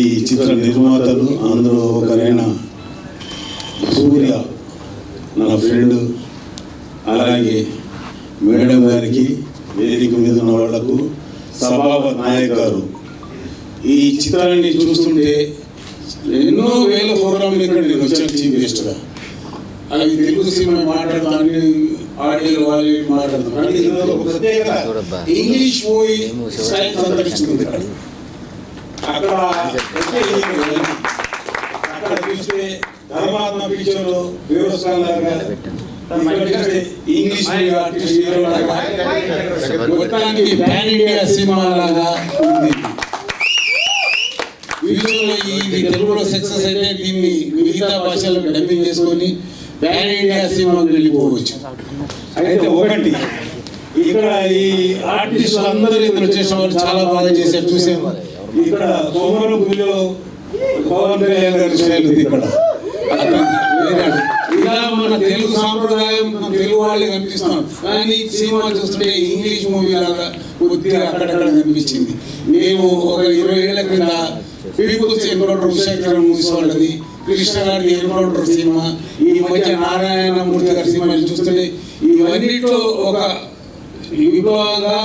ఈ చిత్ర నిర్మాతలు అందులో ఒకరైన సూర్య నా ఫ్రెండ్, అలాగే మేడం గారికి, వేదిక మీద ఉన్న వాళ్లకు, సభాపతి నాయక్ గారు. ఈ చిత్రాన్ని చూస్తుంటే ఎన్నో వేల ప్రోగ్రాంలు ఇక్కడ నేను వచ్చాను చీఫ్ గెస్ట్గా. అవి తెలుగు సినిమా మాట్లాడతాను, ఆడియో వాళ్ళు మాట్లాడతాను, కానీ ఒక ప్రత్యేకత ఇంగ్లీష్ మూవీ స్టైల్ సంతరించుకుంది. అక్కడ అక్కడ చూస్తే ధర్మాత్మ పిక్చర్ దేవస్థానం లాగా ఇంగ్లీష్ మొత్తానికి ప్యాన్ ఇండియా సినిమా లాగా ఉంది. ఫ్యూచర్లో ఇది తెలుగులో సక్సెస్ అయితే దీన్ని మిగతా భాషలకు డబ్బింగ్ చేసుకొని ప్యాన్ ఇండియా సినిమాకి వెళ్ళిపోవచ్చు. అయితే ఒకటి ఇక్కడ ఈ ఆర్టిస్టులు అందరూ ఇందులో చేసిన వాళ్ళు చాలా బాగా చేశారు, చూసాము. ఇక్కడ కోమరంపుల్లో పవన్ కళ్యాణ్ గారి స్టైల్ ఉంది. ఇక్కడ ఇలా మన తెలుగు సాంప్రదాయం తెలుగు వాళ్ళే కనిపిస్తున్నాం, కానీ సినిమా చూస్తుంటే ఇంగ్లీష్ మూవీ లాగా కొద్దిగా అక్కడక్కడ కనిపించింది. మేము ఒక 20 ఏళ్ల క్రింద పీపుల్స్ ఎన్కౌంటర్ విశాఖపట్నం మూవీస్ వాళ్ళది, కృష్ణ గారి ఎన్కౌంటర్ సినిమా, ఈ మధ్య నారాయణమూర్తి గారి సినిమాలు చూస్తుంటే ఇవన్నిట్లో ఒక విభాగంగా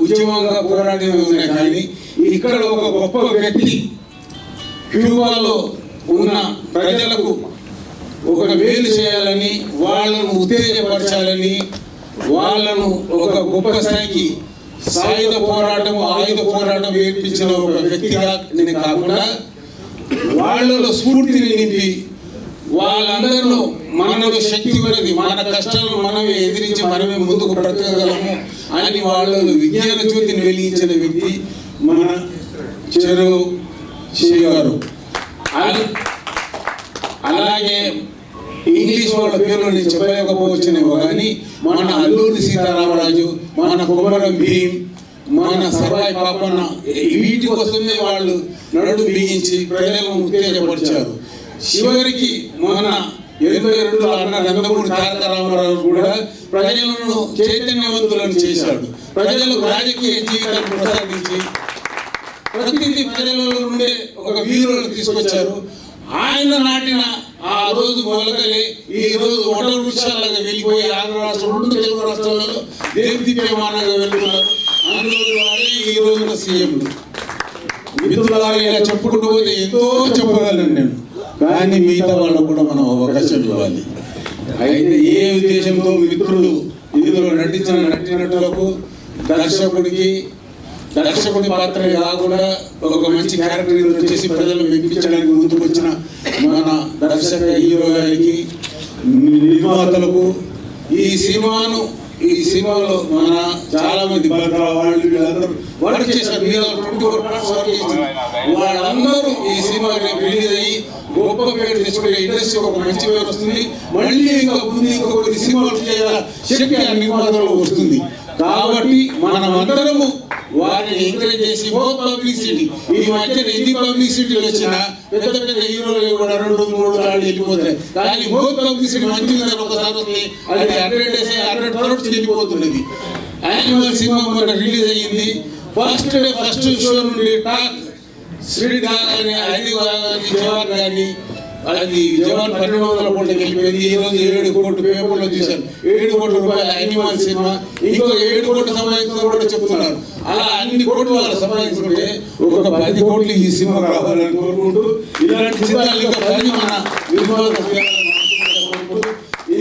ఉద్యమంగా పోరాటమే ఉన్నాయి. కానీ ఇక్కడ ఒక గొప్ప వ్యక్తి క్యూబాలో ఉన్న ప్రజలకు ఒక మేలు చేయాలని, వాళ్ళను ఉత్తేజపరచాలని, వాళ్ళను ఒక గొప్ప స్థాయికి ఆయుధ పోరాటం నేర్పించిన ఒక వ్యక్తిగా నేను కాకుండా వాళ్ళలో స్ఫూర్తిని నింపి వాళ్ళందరిలో మనలో శక్తి ఉన్నది, మన కష్టాలను మనమే ఎదిరించి మనమే ముందుకు బ్రతకగలము అని వాళ్ళలో విజ్ఞాన జ్యోతిని వెలిగించిన వ్యక్తి మన చెరు శ్రీ గారు. అలాగే ఇంగ్లీష్ వాళ్ళ పేర్లు నేను చెప్పలేకపోవచ్చునేమో, కానీ మన అల్లూరి సీతారామరాజు, మన కొమరం భీం, మన సర్వాయి పాపన్న, వీటి కోసమే వాళ్ళు నడు బిగించి ప్రజలను ఉత్తేజపరిచారు. చివరికి మన 82లో అన్న నందమూరి తారక రామారావు కూడా ప్రజలను చైతన్యవంతులను చేశాడు. ప్రజలకు రాజకీయ జీవితాన్ని ప్రసాదించి ప్రతినిధి ప్రజలలో నుండే ఒక వీరులను తీసుకొచ్చారు. ఆయన నాటిన ఆ రోజు మొలకలే ఈ రోజు వడల వృక్షాలుగా వెళ్ళిపోయి ఆంధ్ర రాష్ట్రం 2 తెలుగు రాష్ట్రాలలో దేశదీప్యమానంగా వెళ్తున్నారు. అందులో వాడే ఈ రోజున సీఎంలు. మిత్రులారా, ఇలా చెప్పుకుంటూ పోతే ఎంతో చెప్పగలను నేను, కానీ మిగతా వాళ్ళకు కూడా మనం అవకాశం ఇవ్వాలి. అయితే ఏ ఉద్దేశంతో మిత్రులు ఇందులో నటించిన నటినటులకు దర్శకుడి పాత్ర కాకుండా ఒక మంచి క్యారెక్టర్ చేసి ప్రజలను మెప్పించడానికి ముందుకు వచ్చిన మన దర్శక హీరో గారికి, నిర్మాతలకు, ఈ సినిమాలో మన చాలా మంది వాళ్ళు వీళ్ళందరూ వర్క్ చేశారు. 24 parts వర్క్ చేశారు. వాళ్ళందరూ ఈ సినిమా రిలీజ్ అయ్యి గొప్ప పేరు తెచ్చుకునే ఇండస్ట్రీ ఒక మంచి పేరు వస్తుంది. మళ్ళీ ఇంకా కొన్ని సినిమాలు చేయాల శక్తి ఆ నిర్మాతలో వస్తుంది. కాబట్టి మనమందరము వారిని ఎంకరేజ్ చేసి పబ్లిసిటీ, ఈ మధ్య ఎన్ని పబ్లిసిటీలు వచ్చినా పెద్ద పెద్ద హీరోలు కూడా 2-3 ఆడి వెళ్ళిపోతాయి. కానీ పబ్లిసిటీ మంచిగా ఒకసారి వస్తే అది 100 days 100 crores వెళ్ళిపోతున్నది. యాన్యువల్ సినిమా మొన్న రిలీజ్ అయ్యింది. ఫస్ట్ షో నుండి టాక్ శ్రీ కానీ 5 కానీ జవాన్ కానీ అది జవాన్ 1200 కోట్లకి వెళ్ళిపోయింది. ఈ రోజు 7 కోట్లు పేపర్లో చూశాను. 7 కోట్ల రూపాయల యానిమల్ సినిమా, ఇంకో 7 కోట్లు సంపాదించుకుని కూడా చెప్తున్నారు. అలా అన్ని కోట్లు వాళ్ళు సంపాదించుకుంటే ఒక 10 కోట్లు ఈ సినిమా రావాలని కోరుకుంటూ, ఇలాంటి సినిమాలు ఇంకా 10 మన నిర్మాత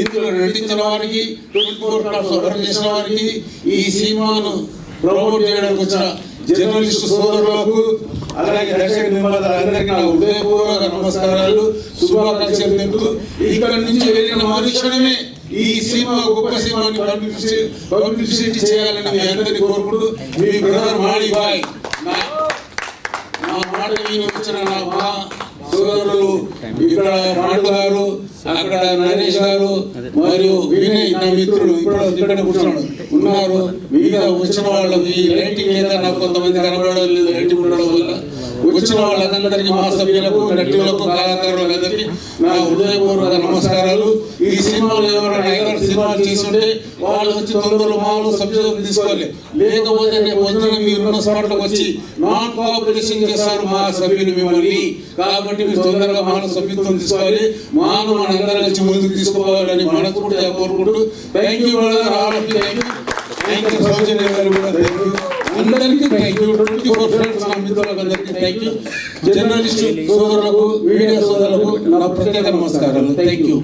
ఇందులో నటించిన వారికి, 24 crores వర్క్ చేసిన వారికి, ఈ సినిమాను ప్రమోట్ చేయడానికి వచ్చిన జర్నలిస్టు సోదరులకు, అలాగే దర్శక నిర్మాతలందరికీ నా హృదయపూర్వక నమస్కారాలు, శుభాకాంక్షలు తెలుపుతూ ఇక్కడ నుంచి వెళ్ళిన మరుక్షణమే ఈ సినిమా గొప్ప సినిమాని పబ్లిసిటీ చేయాలని మీ అందరినీ కోరుకుంటూ, మీ బ్రదర్ మాడి బాయ్, నా మాట విని వచ్చిన నా మా సోదరులు ఇక్కడ మాడు గారు, అక్కడ నరేష్ గారు మరియు వినయ్ నా మిత్రులు ఇక్కడ కూర్చున్నాడు ఉన్నారు. మిగతా వచ్చిన వాళ్ళకి లైటింగ్ లేదా నాకు కొంతమంది కనబడడం లేదు, లైటింగ్ ఉండడం వల్ల వచ్చిన వాళ్ళందరికీ, మా సభ్యులకు, నటులకు, కళాకారులందరికీ నా హృదయపూర్వక నమస్కారాలు. ఈ సినిమాలు ఎవరైనా ఐదారు సినిమాలు చేస్తుంటే వాళ్ళు వచ్చి తొందరలో మామూలు సభ్యులను తీసుకోవాలి, లేకపోతే రేపు పొద్దున మీరున్న స్పాట్లకు వచ్చి నాన్ కోఆపరేషన్ చేస్తారు మా సభ్యులు మిమ్మల్ని. కాబట్టి మీరు తొందరగా మానవ సభ్యత్వం తీసుకోవాలి, మనందరం కలిసి ముందుకు తీసుకోవాలని మనస్ఫూర్తిగా కోరుకుంటూ thank you all of you. Thank you Soujanya గారు కూడా థ్యాంక్ యూ, అందరికీ థ్యాంక్ యూ. 24 ఫ్రెండ్స్ నా మిత్రులకు అందరికీ థ్యాంక్ యూ. జర్నలిస్టు సోదరులకు, మీడియా సోదరులకు నా ప్రత్యేక నమస్కారాలు. Thank you.